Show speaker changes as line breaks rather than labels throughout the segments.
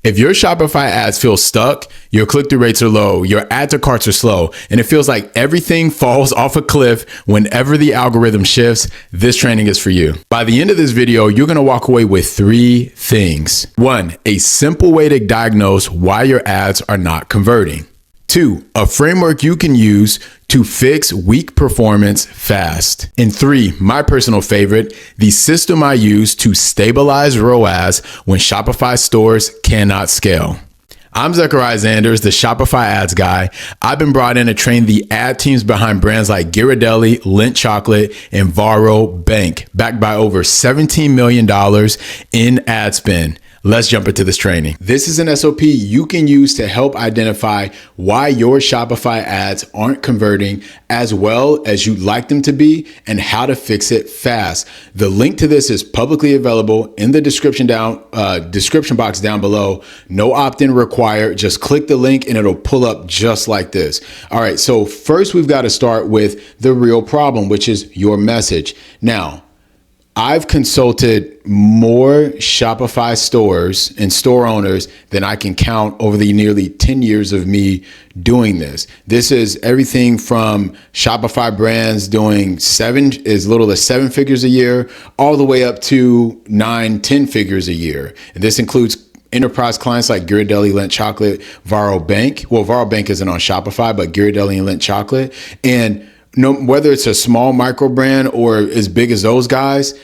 If your Shopify ads feel stuck, your click-through rates are low, your add to carts are slow, and it feels like everything falls off a cliff whenever the algorithm shifts, this training is for you. By the end of this video, you're gonna walk away with 3 things. 1, a simple way to diagnose why your ads are not converting. 2, a framework you can use to fix weak performance fast. And 3, my personal favorite, the system I use to stabilize ROAS when Shopify stores cannot scale. I'm 𝙤𝙪𝙧𝙩, the Shopify ads guy. I've been brought in to train the ad teams behind brands like 𝙤𝙧𝙧𝙦, 𝙤𝙬𝙧𝙦, and 𝙤𝙪𝙧𝙀, backed by over $17 million in ad spend. Let's jump into this training. This is an SOP you can use to help identify why your Shopify ads aren't converting as well as you'd like them to be and how to fix it fast. The link to this is publicly available in the description box down below. No opt-in required. Just click the link and it'll pull up just like this. All right, so first we've got to start with the real problem, which is your message. Now, I've consulted more Shopify stores and store owners than I can count over the nearly 10 years of me doing this. This is everything from Shopify brands doing as little as 7 figures a year, all the way up to 9, 10 figures a year. And this includes enterprise clients like 𝙤𝙧𝙧𝙦, 𝙤𝙪𝙧𝙀. Well, 𝙤𝙪𝙧𝙀 isn't on Shopify, but 𝙤𝙧𝙧𝙦. And whether it's a small micro brand or as big as those guys,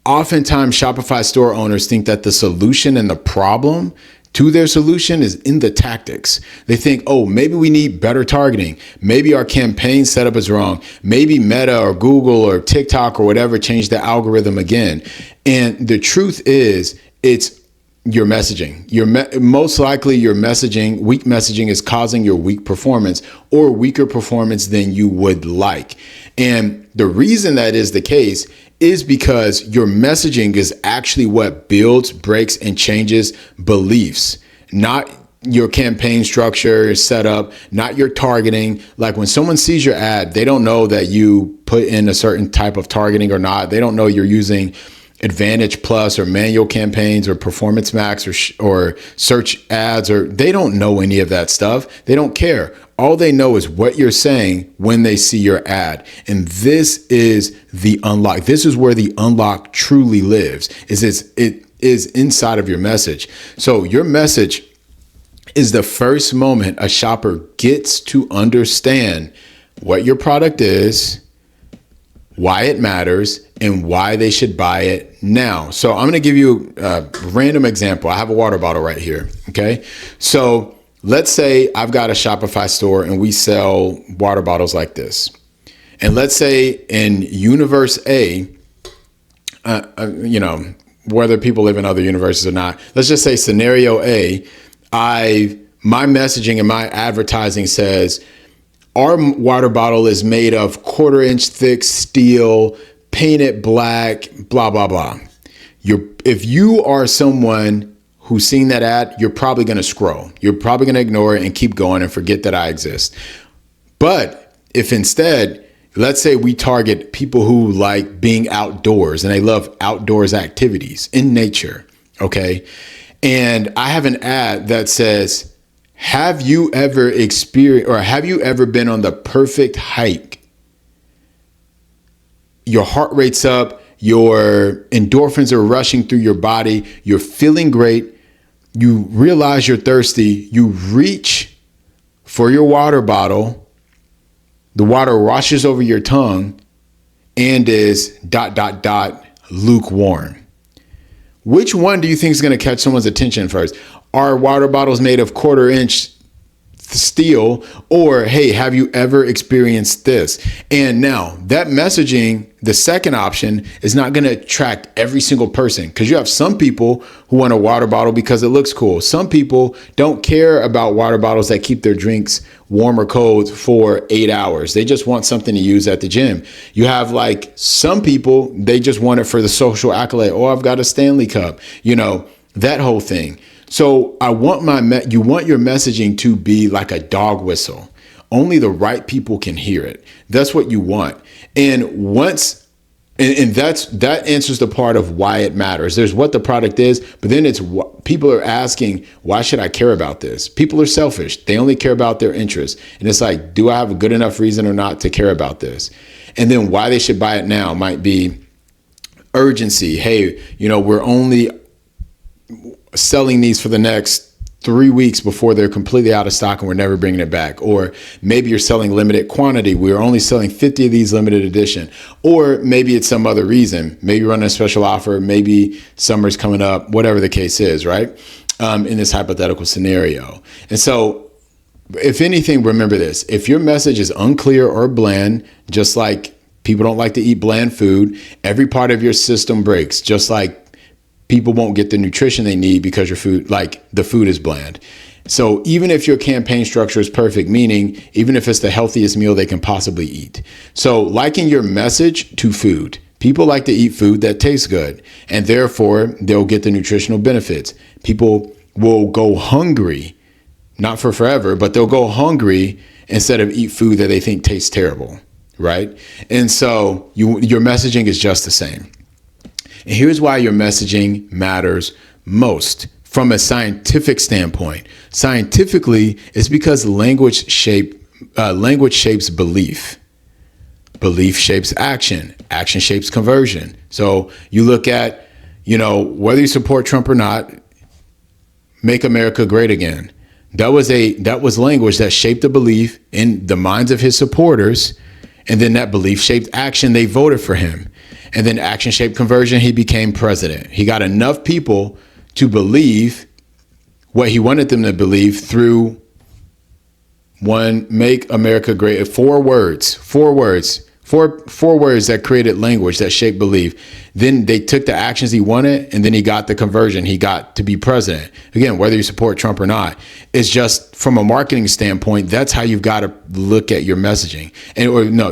oftentimes Shopify store owners think that the solution and the problem to their solution is in the tactics. They think, oh, maybe we need better targeting. Maybe our campaign setup is wrong. Maybe Meta or Google or TikTok or whatever changed the algorithm again. And the truth is, it's your messaging. Most likely your messaging, weak messaging, is causing your weak performance or weaker performance than you would like. And the reason that is the case is because your messaging is actually what builds, breaks, and changes beliefs, not your campaign structure, setup, not your targeting. Like when someone sees your ad, they don't know that you put in a certain type of targeting or not. They don't know you're using Advantage Plus or manual campaigns or Performance Max or search ads, or they don't know any of that stuff. They don't care. All they know is what you're saying when they see your ad. And this is the unlock. This is where the unlock truly lives, it is inside of your message. So your message is the first moment a shopper gets to understand what your product is, why it matters, and why they should buy it now. So I'm going to give you a random example. I have a water bottle right here. Okay. So let's say I've got a Shopify store and we sell water bottles like this. And let's say in universe A, whether people live in other universes or not, let's just say scenario A, my messaging and my advertising says, our water bottle is made of 1/4 inch thick steel, painted black, blah, blah, blah. If you are someone who's seen that ad, you're probably going to scroll. You're probably going to ignore it and keep going and forget that I exist. But if instead, let's say we target people who like being outdoors and they love outdoors activities in nature, okay? And I have an ad that says, have you ever experienced or have you ever been on the perfect hike? Your heart rate's up, your endorphins are rushing through your body, you're feeling great, you realize you're thirsty, you reach for your water bottle, the water washes over your tongue and is ... lukewarm. Which one do you think is going to catch someone's attention first? Are water bottles made of 1/4 inch steel, or hey, have you ever experienced this? And now that messaging, the second option, is not going to attract every single person, because you have some people who want a water bottle because it looks cool. Some people don't care about water bottles that keep their drinks warm or cold for 8 hours. They just want something to use at the gym. You have like some people, they just want it for the social accolade. Oh, I've got a Stanley Cup, that whole thing. So you want your messaging to be like a dog whistle. Only the right people can hear it. That's what you want. And once And that answers the part of why it matters. There's what the product is, but then it's what people are asking, why should I care about this? People are selfish. They only care about their interests. And it's like, do I have a good enough reason or not to care about this? And then why they should buy it now might be urgency. Hey, we're only selling these for the next 3 weeks before they're completely out of stock and we're never bringing it back. Or maybe you're selling limited quantity. We're only selling 50 of these limited edition. Or maybe it's some other reason. Maybe you're running a special offer. Maybe summer's coming up, whatever the case is, right? In this hypothetical scenario. And so if anything, remember this. If your message is unclear or bland, just like people don't like to eat bland food, every part of your system breaks, just like people won't get the nutrition they need because the food is bland. So even if your campaign structure is perfect, meaning even if it's the healthiest meal they can possibly eat. So liken your message to food. People like to eat food that tastes good, and therefore they'll get the nutritional benefits. People will go hungry, not for forever, but they'll go hungry instead of eat food that they think tastes terrible, right? And so your messaging is just the same. And here's why your messaging matters most from a scientific standpoint. Scientifically, it's because language shapes belief. Belief shapes action. Action shapes conversion. So you look at, whether you support Trump or not, make America great again. That was language that shaped a belief in the minds of his supporters. And then that belief shaped action. They voted for him. And then action shaped conversion. He became president. He got enough people to believe what he wanted them to believe through make America great. Four words that created language that shaped belief. Then they took the actions he wanted, and then he got the conversion. He got to be president. Again, whether you support Trump or not, it's just from a marketing standpoint, that's how you've got to look at your messaging.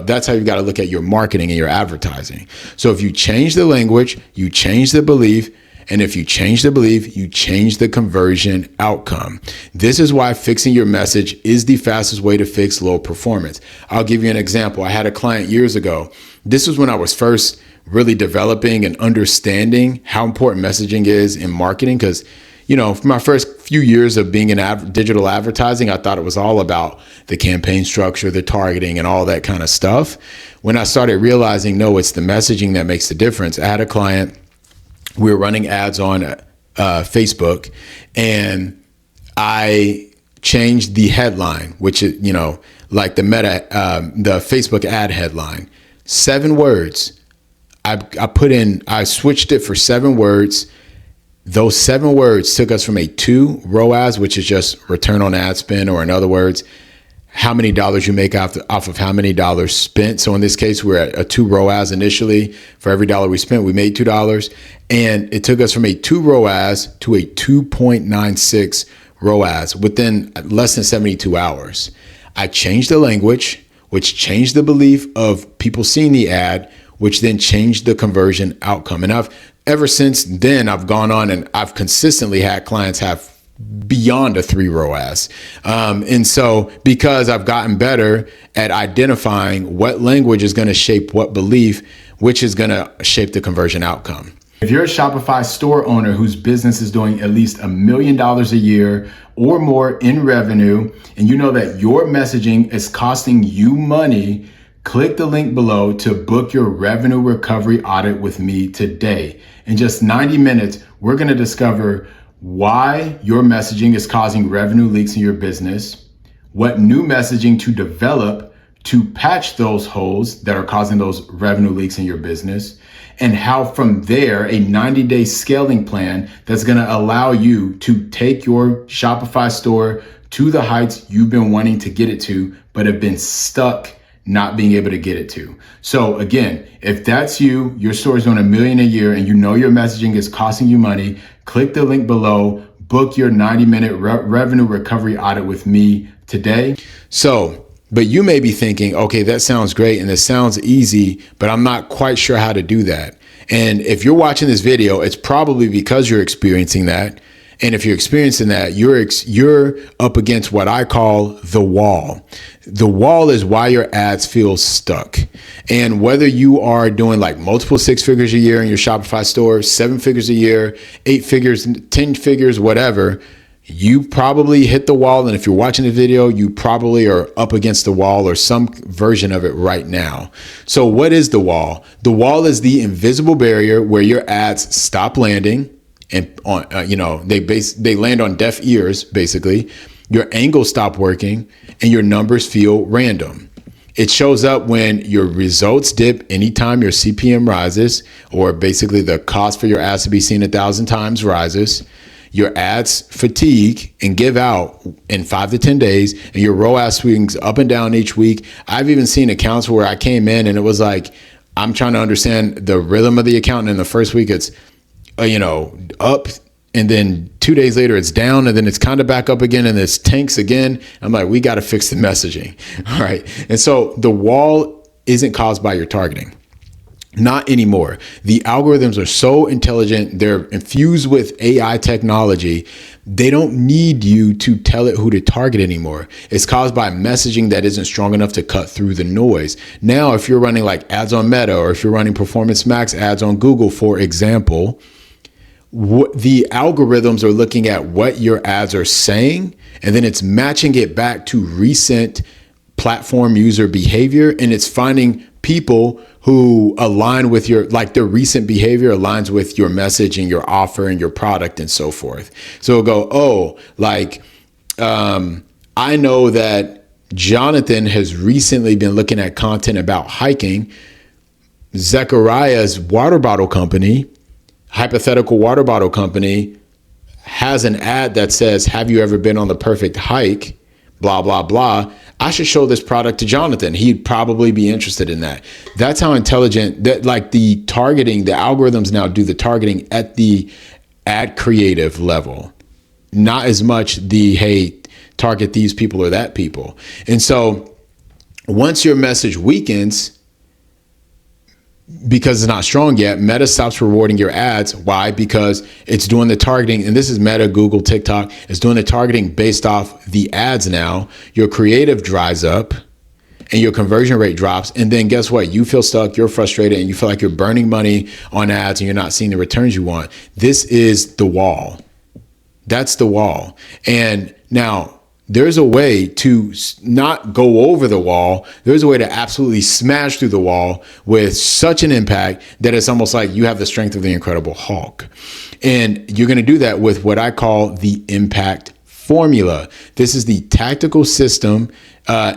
That's how you've got to look at your marketing and your advertising. So if you change the language, you change the belief. And if you change the belief, you change the conversion outcome. This is why fixing your message is the fastest way to fix low performance. I'll give you an example. I had a client years ago. This was when I was first really developing and understanding how important messaging is in marketing. Because, for my first few years of being in digital advertising, I thought it was all about the campaign structure, the targeting, and all that kind of stuff. When I started realizing, no, it's the messaging that makes the difference. I had a client. We were running ads on Facebook, and I changed the headline, which is, like the Facebook ad headline, 7 words. I switched it for 7 words. Those 7 words took us from a 2 ROAS, which is just return on ad spend, or in other words, how many dollars you make off of how many dollars spent. So in this case, we're at a 2 ROAS initially. For every dollar we spent, we made $2. And it took us from a 2 ROAS to a 2.96 ROAS within less than 72 hours. I changed the language, which changed the belief of people seeing the ad, which then changed the conversion outcome. And ever since then, I've gone on and I've consistently had clients have beyond a 3 ROAS. And so because I've gotten better at identifying what language is going to shape what belief, which is going to shape the conversion outcome. If you're a Shopify store owner whose business is doing at least $1 million a year or more in revenue, and you know that your messaging is costing you money, click the link below to book your revenue recovery audit with me today. In just 90 minutes, we're going to discover why your messaging is causing revenue leaks in your business, what new messaging to develop to patch those holes that are causing those revenue leaks in your business, and how from there, a 90-day scaling plan that's going to allow you to take your Shopify store to the heights you've been wanting to get it to, but have been stuck not being able to get it to. So again, if that's you, your store is doing $1 million a year and you know your messaging is costing you money, click the link below, book your 90-minute revenue recovery audit with me today. But you may be thinking, okay, that sounds great and it sounds easy, but I'm not quite sure how to do that. And if you're watching this video, it's probably because you're experiencing that. And if you're experiencing that, you're up against what I call the wall. The wall is why your ads feel stuck. And whether you are doing like multiple 6 figures a year in your Shopify store, 7 figures a year, 8 figures, 10 figures, whatever, you probably hit the wall. And if you're watching the video, you probably are up against the wall or some version of it right now. So what is the wall? The wall is the invisible barrier where your ads stop landing and on, they land on deaf ears, basically. Your angles stop working and your numbers feel random. It shows up when your results dip anytime your CPM rises, or basically the cost for your ads to be seen 1,000 times rises. Your ads fatigue and give out in 5 to 10 days, and your ROAS swings up and down each week. I've even seen accounts where I came in and it was like, I'm trying to understand the rhythm of the account. And in the first week, it's, up, and then 2 days later it's down, and then it's kind of back up again, and it's tanks again. I'm like, we got to fix the messaging. All right. And so the wall isn't caused by your targeting. Not anymore. The algorithms are so intelligent. They're infused with AI technology. They don't need you to tell it who to target anymore. It's caused by messaging that isn't strong enough to cut through the noise. Now, if you're running like ads on Meta, or if you're running Performance Max ads on Google, for example, the algorithms are looking at what your ads are saying, and then it's matching it back to recent platform user behavior. And it's finding people who align with your, like their recent behavior aligns with your message and your offer and your product and so forth. So it'll go, I know that Jonathan has recently been looking at content about hiking. Zechariah's water bottle company, hypothetical water bottle company, has an ad that says, have you ever been on the perfect hike? Blah, blah, blah. I should show this product to Jonathan. He'd probably be interested in that. That's how intelligent that, like, the targeting, the algorithms now do the targeting at the ad creative level, not as much the, hey, target these people or that people. And so once your message weakens, because it's not strong yet, Meta stops rewarding your ads. Why? Because it's doing the targeting. And this is Meta, Google, TikTok. It's doing the targeting based off the ads now. Your creative dries up and your conversion rate drops. And then guess what? You feel stuck, you're frustrated, and you feel like you're burning money on ads and you're not seeing the returns you want. This is the wall. That's the wall. And now, there's a way to not go over the wall. There's a way to absolutely smash through the wall with such an impact that it's almost like you have the strength of the Incredible Hulk. And you're going to do that with what I call the impact formula. This is the tactical system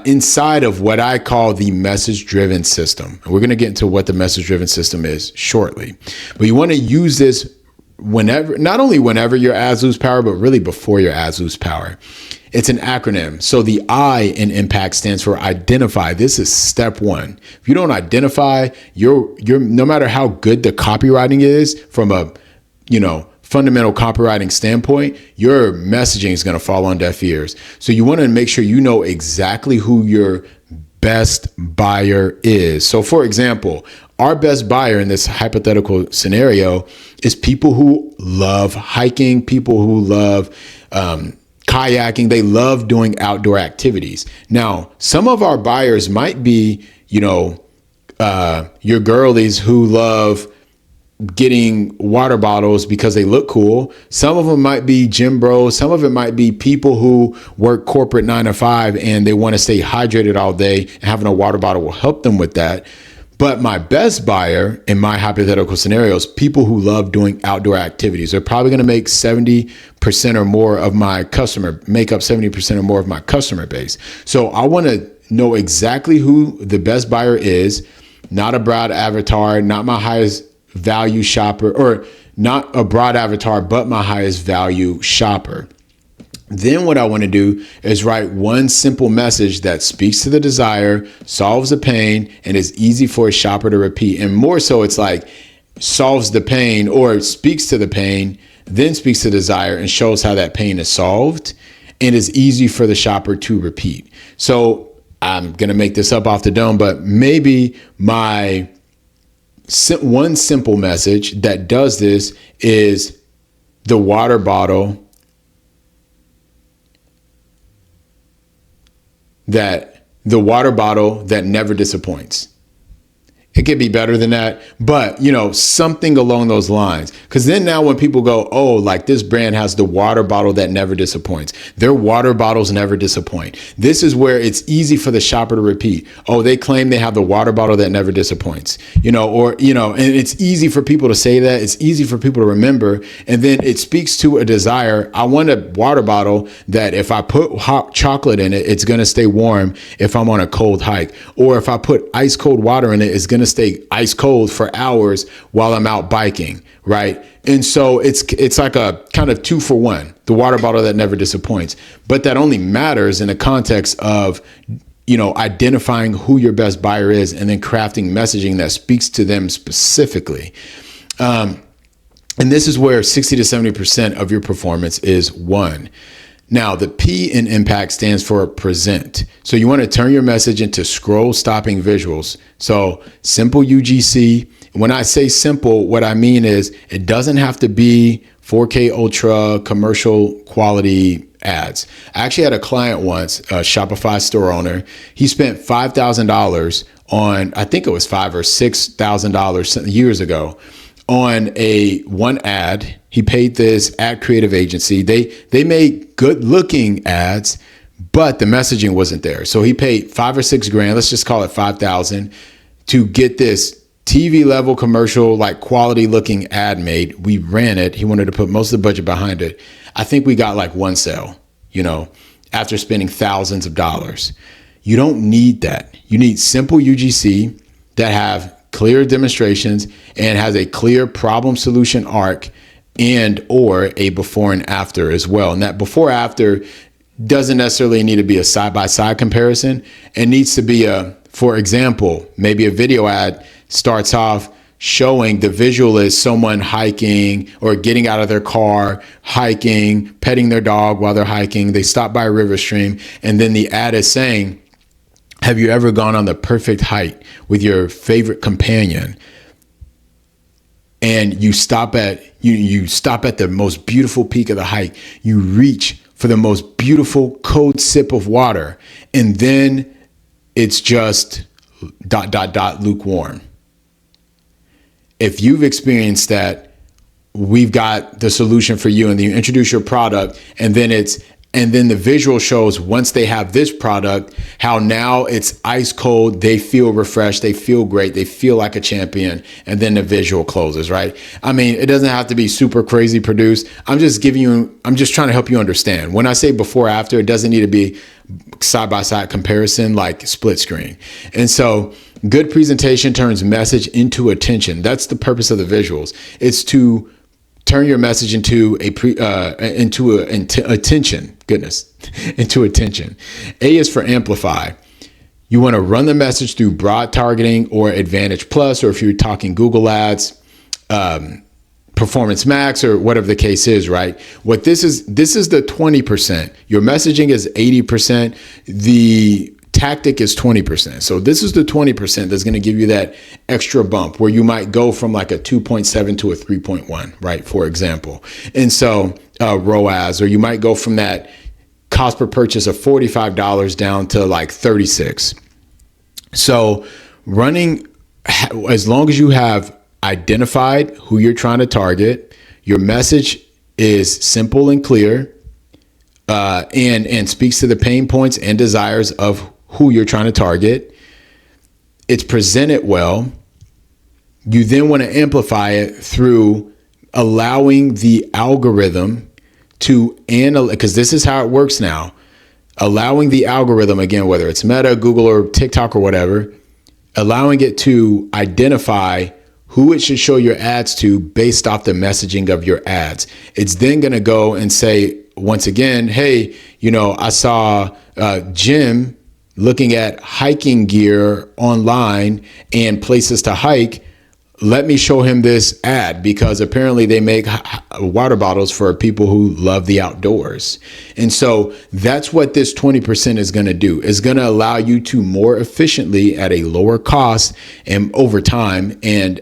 inside of what I call the message-driven system. And we're going to get into what the message-driven system is shortly. But you want to use this whenever, not only whenever your ads lose power, but really before your ads lose power. It's an acronym. So the I in impact stands for identify. This is step one. If you don't identify, you're no matter how good the copywriting is from a, fundamental copywriting standpoint, your messaging is going to fall on deaf ears. So you want to make sure you know exactly who your best buyer is. So for example, our best buyer in this hypothetical scenario is people who love hiking, people who love kayaking. They love doing outdoor activities. Now, some of our buyers might be, your girlies who love getting water bottles because they look cool. Some of them might be gym bros. Some of it might be people who work corporate 9 to 5 and they want to stay hydrated all day, and having a water bottle will help them with that. But my best buyer in my hypothetical scenarios, people who love doing outdoor activities, are probably going to make 70% or more of my make up 70% or more of my customer base. So I want to know exactly who the best buyer is, not a broad avatar, not my highest value shopper, or not a broad avatar, but my highest value shopper. Then what I want to do is write one simple message that speaks to the desire, solves the pain, and is easy for a shopper to repeat. And more so, it's like solves the pain, or speaks to the pain, then speaks to desire and shows how that pain is solved and is easy for the shopper to repeat. So I'm going to make this up off the dome, but maybe my one simple message that does this is the water bottle that the water bottle that never disappoints. It could be better than that, but something along those lines. Because then now when people go, oh, like this brand has the water bottle that never disappoints. Their water bottles never disappoint. This is where it's easy for the shopper to repeat. Oh, they claim they have the water bottle that never disappoints, and it's easy for people to say that. It's easy for people to remember. And then it speaks to a desire. I want a water bottle that if I put hot chocolate in it, it's going to stay warm if I'm on a cold hike. Or if I put ice cold water in it, it's going to stay ice cold for hours while I'm out biking, right? And so it's like a kind of 2-for-1, the water bottle that never disappoints. But that only matters in the context of identifying who your best buyer is and then crafting messaging that speaks to them specifically. And this is where 60 to 70% of your performance is won. Now, the P in impact stands for present. So you want to turn your message into scroll stopping visuals. So simple UGC. When I say simple, what I mean is it doesn't have to be 4K ultra commercial quality ads. I actually had a client once, a Shopify store owner. He spent $5,000 on, I think it was $5,000 or $6,000 years ago, on one ad. He paid this ad creative agency. They made good looking ads, but the messaging wasn't there. So he paid $5,000 or $6,000, let's just call it 5,000, to get this TV level commercial, like quality looking ad made. We ran it. He wanted to put most of the budget behind it. I think we got like one sale, after spending thousands of dollars. You don't need that. You need simple UGC that have clear demonstrations and has a clear problem solution arc and or a before and after as well. And that before after doesn't necessarily need to be a side-by-side comparison. It needs to be for example, maybe a video ad starts off showing the visual is someone hiking or getting out of their car, hiking, petting their dog while they're hiking. They stop by a river stream. And then the ad is saying, have you ever gone on the perfect hike with your favorite companion? And you stop at the most beautiful peak of the hike. You reach for the most beautiful cold sip of water. And then it's just ... lukewarm. If you've experienced that, we've got the solution for you. And then you introduce your product, and then the visual shows once they have this product, how now it's ice cold. They feel refreshed. They feel great. They feel like a champion. And then the visual closes, right? I mean, it doesn't have to be super crazy produced. I'm just trying to help you understand. When I say before, after, it doesn't need to be side-by-side comparison, like split screen. And so good presentation turns message into attention. That's the purpose of the visuals. It's to turn your message into attention. Goodness, into attention. A is for amplify. You want to run the message through broad targeting or Advantage Plus, or if you're talking Google Ads, Performance Max, or whatever the case is, right? What this is the 20%. Your messaging is 80%. The tactic is 20%. So this is the 20% that's going to give you that extra bump where you might go from like a 2.7 to a 3.1, right? For example. And so ROAS, or you might go from that cost per purchase of $45 down to like 36. So running, as long as you have identified who you're trying to target, your message is simple and clear, and speaks to the pain points and desires of who you're trying to target. It's presented well. You then want to amplify it through allowing the algorithm to analyze, because this is how it works now. Allowing the algorithm, again, whether it's Meta, Google, or TikTok or whatever, allowing it to identify who it should show your ads to based off the messaging of your ads. It's then going to go and say, once again, hey, I saw Jim looking at hiking gear online and places to hike. Let me show him this ad, because apparently they make water bottles for people who love the outdoors. And so that's what this 20% is going to do. It's going to allow you to more efficiently, at a lower cost and over time, and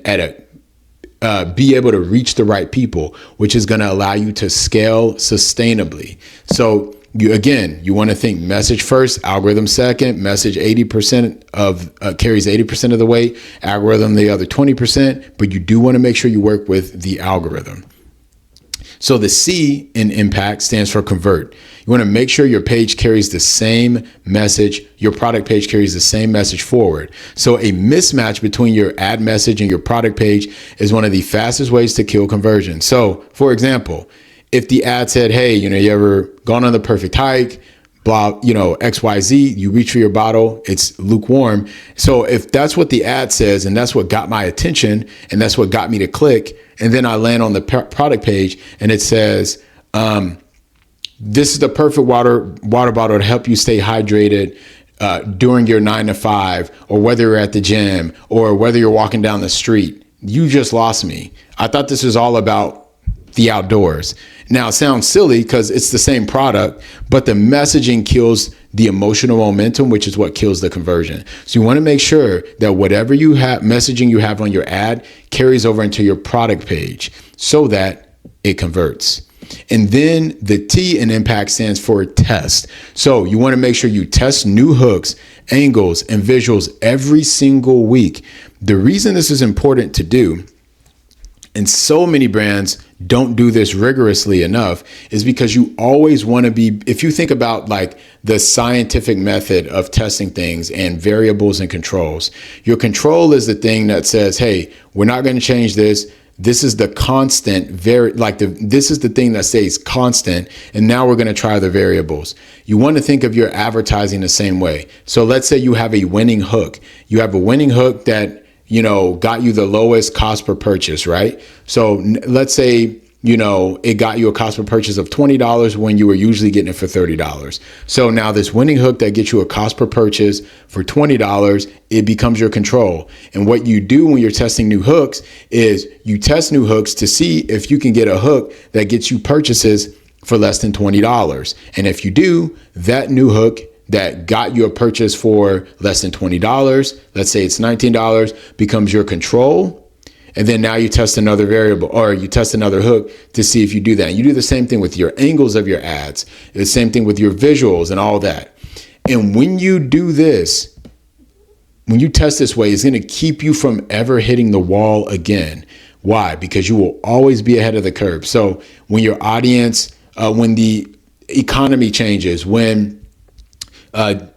be able to reach the right people, which is going to allow you to scale sustainably. So you want to think message first, algorithm second. Message 80% carries 80% of the weight, algorithm the other 20%, but you do want to make sure you work with the algorithm. So the C in impact stands for convert. You want to make sure your page carries the same message, your product page carries the same message forward. So a mismatch between your ad message and your product page is one of the fastest ways to kill conversion. So for example, if the ad said, hey, you ever gone on the perfect hike, blah, XYZ, you reach for your bottle, it's lukewarm. So if that's what the ad says, and that's what got my attention, and that's what got me to click, and then I land on the product page and it says, this is the perfect water bottle to help you stay hydrated during your 9 to 5, or whether you're at the gym, or whether you're walking down the street. You just lost me. I thought this was all about the outdoors. Now it sounds silly because it's the same product, but the messaging kills the emotional momentum, which is what kills the conversion. So you want to make sure that whatever you have, messaging you have on your ad carries over into your product page so that it converts. And then the T in impact stands for test. So you want to make sure you test new hooks, angles, and visuals every single week. The reason this is important to do, and so many brands don't do this rigorously enough, is because you always want to be, if you think about like the scientific method of testing things and variables and controls, your control is the thing that says, hey, we're not going to change this. This is the constant, this is the thing that stays constant. And now we're going to try the variables. You want to think of your advertising the same way. So let's say you have a winning hook. You have a winning hook that got you the lowest cost per purchase, right? So let's say, it got you a cost per purchase of $20 when you were usually getting it for $30. So now this winning hook that gets you a cost per purchase for $20, it becomes your control. And what you do when you're testing new hooks is you test new hooks to see if you can get a hook that gets you purchases for less than $20. And if you do, that new hook that got you a purchase for less than $20, let's say it's $19, becomes your control. And then now you test another variable, or you test another hook to see if you do that. And you do the same thing with your angles of your ads, the same thing with your visuals and all that. And when you do this, when you test this way, it's going to keep you from ever hitting the wall again. Why? Because you will always be ahead of the curve. So when your audience, when the economy changes, when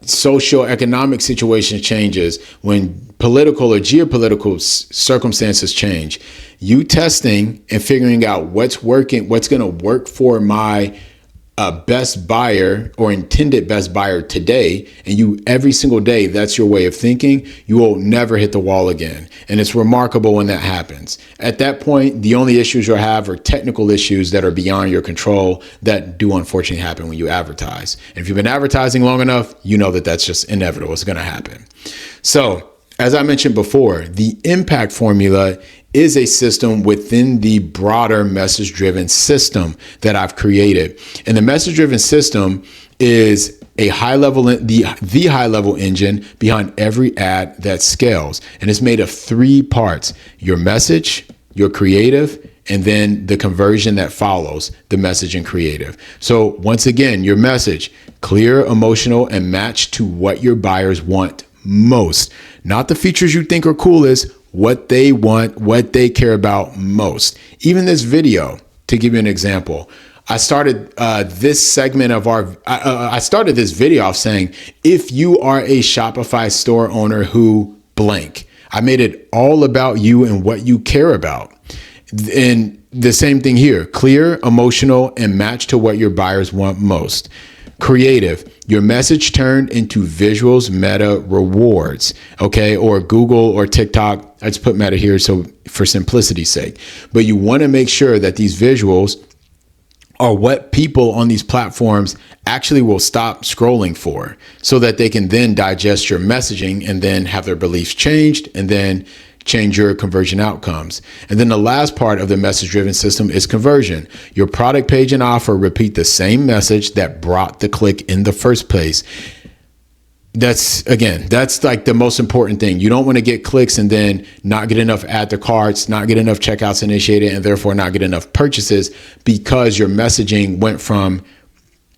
social economic situation changes, when political or geopolitical circumstances change, you testing and figuring out what's working, what's going to work for my best buyer or intended best buyer today, and you every single day, that's your way of thinking, you will never hit the wall again. And it's remarkable when that happens. At that point, the only issues you'll have are technical issues that are beyond your control that do unfortunately happen when you advertise. And if you've been advertising long enough, you know that that's just inevitable. It's going to happen. So as I mentioned before, the impact formula is a system within the broader message-driven system that I've created. And the message-driven system is a high-level, the high-level engine behind every ad that scales. And it's made of 3 parts: your message, your creative, and then the conversion that follows the message and creative. So once again, your message, clear, emotional, and match to what your buyers want most. Not the features you think are coolest, what they want, what they care about most. Even this video, to give you an example, I started this segment of I started this video off saying, if you are a Shopify store owner who blank, I made it all about you and what you care about. And the same thing here, clear, emotional, and match to what your buyers want most. Creative, your message turned into visuals, meta, rewards, okay? Or Google or TikTok. I just put meta here so for simplicity's sake. But you want to make sure that these visuals are what people on these platforms actually will stop scrolling for, so that they can then digest your messaging and then have their beliefs changed and then change your conversion outcomes. And then the last part of the message-driven system is conversion. Your product page and offer repeat the same message that brought the click in the first place. That's like the most important thing. You don't want to get clicks and then not get enough add to carts, not get enough checkouts initiated, and therefore not get enough purchases because your messaging went from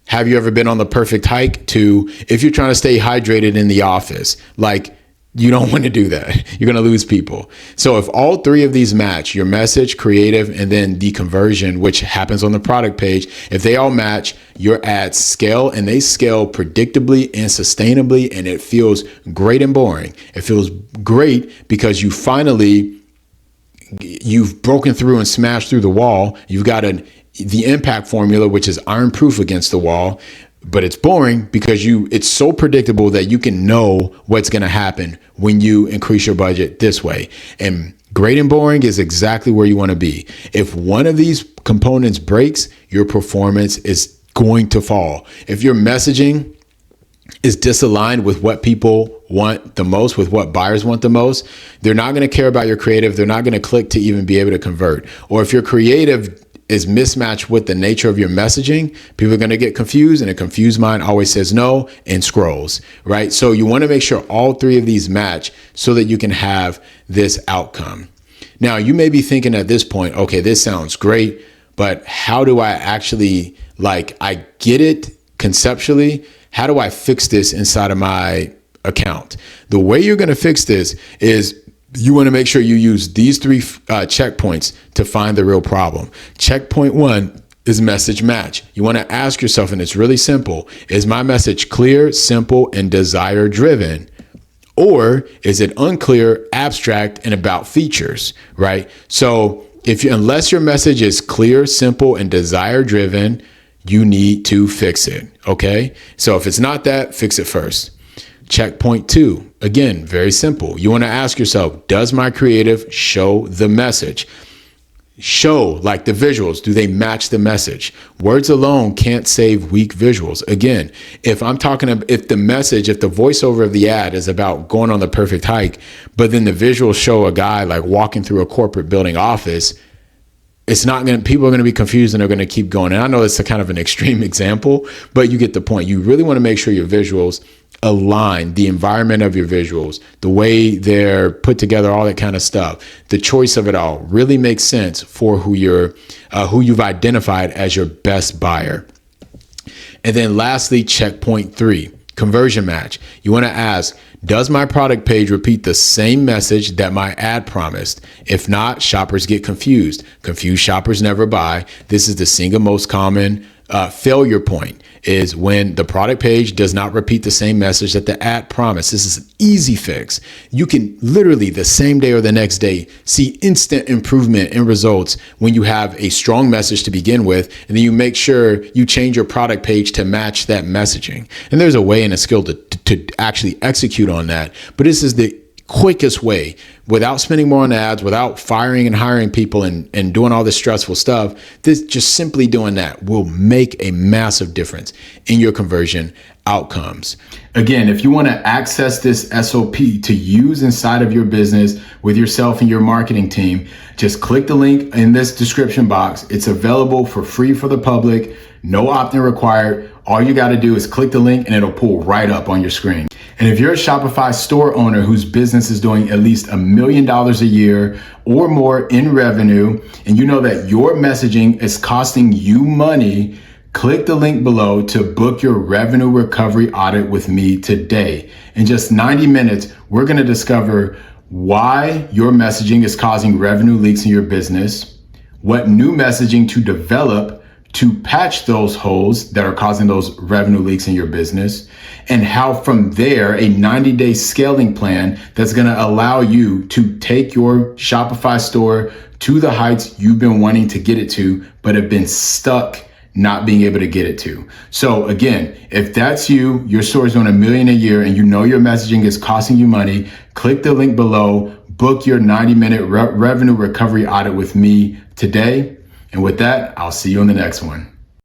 have you ever been on the perfect hike to if you're trying to stay hydrated in the office, like you don't want to do that. You're going to lose people. So if all three of these match, your message, creative, and then the conversion, which happens on the product page, if they all match, your ads scale, and they scale predictably and sustainably, and it feels great and boring. It feels great because you've broken through and smashed through the wall. You've got the impact formula, which is iron proof against the wall. But it's boring because it's so predictable that you can know what's going to happen when you increase your budget this way. And great and boring is exactly where you want to be. If one of these components breaks, your performance is going to fall. If your messaging is disaligned with what people want the most, with what buyers want the most, they're not going to care about your creative. They're not going to click to even be able to convert. Or if your creative is mismatched with the nature of your messaging, people are going to get confused, and a confused mind always says no and scrolls, right? So you want to make sure all three of these match so that you can have this outcome. Now, you may be thinking at this point, okay, this sounds great, but how do I actually, I get it conceptually. How do I fix this inside of my account? The way you're going to fix this is you want to make sure you use these three checkpoints to find the real problem. Checkpoint 1 is message match. You want to ask yourself, and it's really simple, is my message clear, simple, and desire driven? Or is it unclear, abstract, and about features, right? So unless your message is clear, simple, and desire driven, you need to fix it, okay? So if it's not that, fix it first. Checkpoint 2, again, very simple. You want to ask yourself, does my creative show the message? Show, like the visuals, do they match the message? Words alone can't save weak visuals. Again, if the voiceover of the ad is about going on the perfect hike, but then the visuals show a guy like walking through a corporate building office, people are going to be confused and they're going to keep going. And I know it's a kind of an extreme example, but you get the point. You really want to make sure your visuals align, the environment of your visuals, the way they're put together, all that kind of stuff. The choice of it all really makes sense for who you've identified as your best buyer. And then lastly, checkpoint 3, conversion match. You want to ask, does my product page repeat the same message that my ad promised? If not, shoppers get confused. Confused shoppers never buy. This is the single most common failure point, is when the product page does not repeat the same message that the ad promised. This is an easy fix. You can literally the same day or the next day see instant improvement in results when you have a strong message to begin with, and then you make sure you change your product page to match that messaging. And there's a way and a skill to actually execute on that. But this is the quickest way, without spending more on ads, without firing and hiring people and doing all this stressful stuff. This just simply doing that will make a massive difference in your conversion outcomes. Again, if you want to access this SOP to use inside of your business with yourself and your marketing team, just click the link in this description box. It's available for free for the public, no opt-in required. All you got to do is click the link and it'll pull right up on your screen. And if you're a Shopify store owner whose business is doing at least $1 million a year or more in revenue, and you know that your messaging is costing you money, click the link below to book your revenue recovery audit with me today. In just 90 minutes, we're going to discover why your messaging is causing revenue leaks in your business, what new messaging to develop to patch those holes that are causing those revenue leaks in your business, and how from there, a 90-day scaling plan that's going to allow you to take your Shopify store to the heights you've been wanting to get it to, but have been stuck not being able to get it to. So again, if that's you, your store is doing $1 million a year and you know your messaging is costing you money, click the link below, book your 90-minute revenue recovery audit with me today. And with that, I'll see you on the next one.